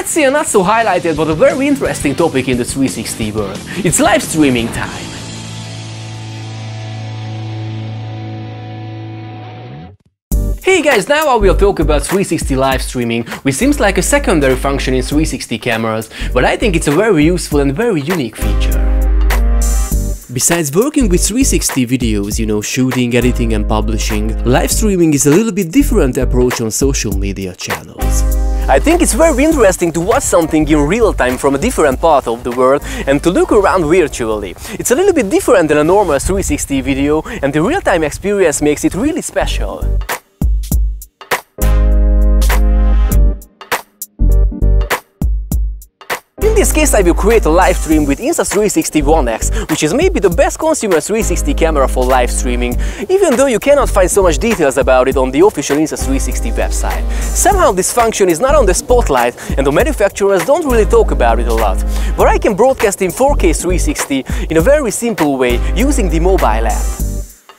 let's see a not so highlighted but a very interesting topic in the 360 world. It's live streaming time. Hey guys, now I will talk about 360 live streaming, which seems like a secondary function in 360 cameras, but I think it's a very useful and very unique feature. Besides working with 360 videos, shooting, editing and publishing, live streaming is a little bit different approach on social media channels. I think it's very interesting to watch something in real time from a different part of the world and to look around virtually. It's a little bit different than a normal 360 video, and the real-time experience makes it really special. In this case, I will create a live stream with Insta360 One X, which is maybe the best consumer 360 camera for live streaming, even though you cannot find so much details about it on the official Insta360 website. Somehow this function is not on the spotlight and the manufacturers don't really talk about it a lot, but I can broadcast in 4K 360 in a very simple way using the mobile app.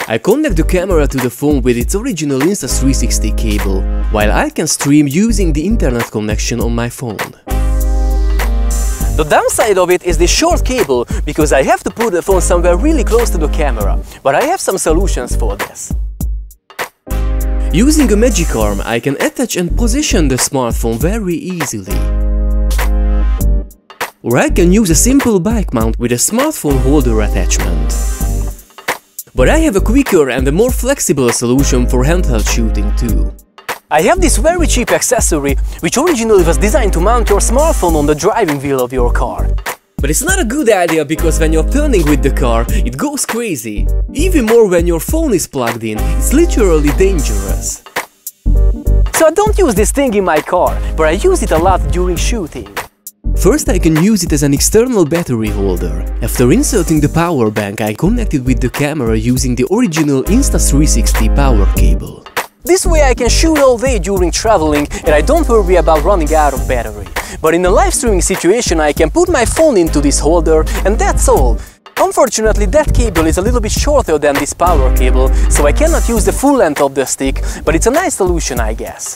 I connect the camera to the phone with its original Insta360 cable, while I can stream using the internet connection on my phone. The downside of it is the short cable, because I have to put the phone somewhere really close to the camera, but I have some solutions for this. Using a magic arm, I can attach and position the smartphone very easily. Or I can use a simple bike mount with a smartphone holder attachment. But I have a quicker and a more flexible solution for handheld shooting too. I have this very cheap accessory, which originally was designed to mount your smartphone on the driving wheel of your car. But it's not a good idea, because when you're turning with the car, it goes crazy. Even more when your phone is plugged in, it's literally dangerous. So I don't use this thing in my car, but I use it a lot during shooting. First, I can use it as an external battery holder. After inserting the power bank, I connect it with the camera using the original Insta360 power cable. This way I can shoot all day during traveling and I don't worry about running out of battery. But in a live streaming situation I can put my phone into this holder and that's all. Unfortunately, that cable is a little bit shorter than this power cable, so I cannot use the full length of the stick, but it's a nice solution, I guess.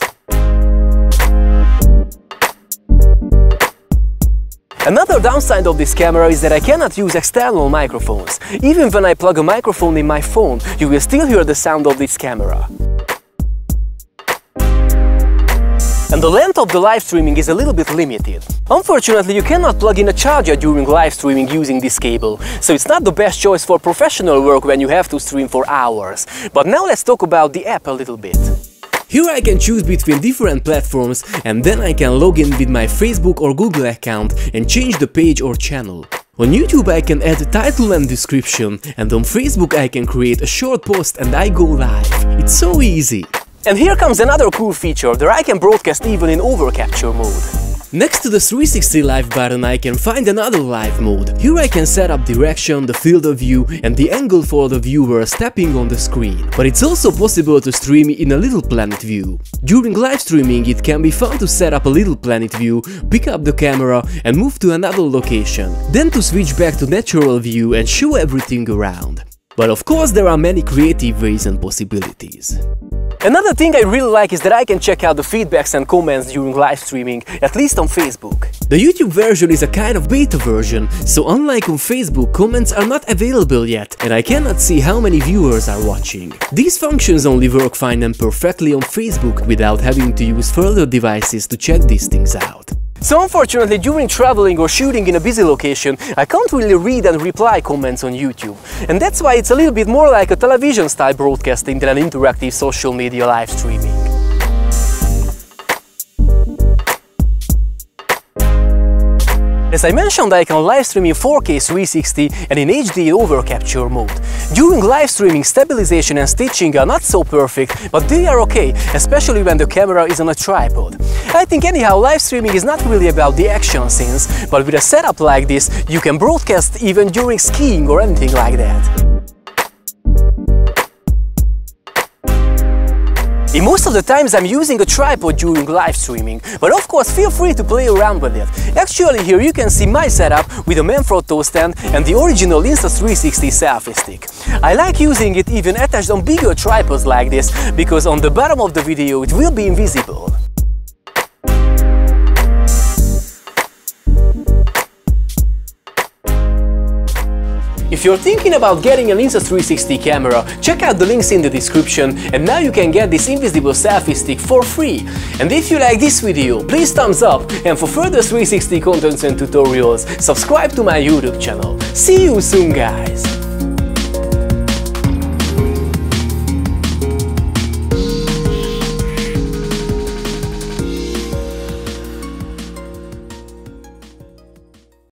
Another downside of this camera is that I cannot use external microphones. Even when I plug a microphone in my phone, you will still hear the sound of this camera. And the length of the live streaming is a little bit limited. Unfortunately, you cannot plug in a charger during live streaming using this cable, so it's not the best choice for professional work when you have to stream for hours. But now let's talk about the app a little bit. Here I can choose between different platforms, and then I can log in with my Facebook or Google account and change the page or channel. On YouTube I can add a title and description, and on Facebook I can create a short post and I go live. It's so easy. And here comes another cool feature, that I can broadcast even in overcapture mode. Next to the 360 live button I can find another live mode. Here I can set up direction, the field of view and the angle for the viewer stepping on the screen. But it's also possible to stream in a little planet view. During live streaming it can be fun to set up a little planet view, pick up the camera and move to another location. Then to switch back to natural view and show everything around. But of course there are many creative ways and possibilities. Another thing I really like is that I can check out the feedbacks and comments during live streaming, at least on Facebook. The YouTube version is a kind of beta version, so unlike on Facebook, comments are not available yet, and I cannot see how many viewers are watching. These functions only work fine and perfectly on Facebook without having to use further devices to check these things out. So unfortunately, during traveling or shooting in a busy location, I can't really read and reply comments on YouTube. And that's why it's a little bit more like a television-style broadcasting than an interactive social media live streaming. As I mentioned, I can live stream in 4K 360 and in HD overcapture mode. During live streaming, stabilization and stitching are not so perfect, but they are okay, especially when the camera is on a tripod. I think anyhow, live streaming is not really about the action scenes, but with a setup like this, you can broadcast even during skiing or anything like that. In most of the times I'm using a tripod during live streaming, but of course feel free to play around with it. Actually here you can see my setup with a Manfrotto stand and the original Insta360 selfie stick. I like using it even attached on bigger tripods like this, because on the bottom of the video it will be invisible. you're thinking about getting an Insta360 camera, check out the links in the description, and now you can get this invisible selfie stick for free. And if you like this video, please thumbs up, and for further 360 contents and tutorials, subscribe to my YouTube channel. See you soon, guys!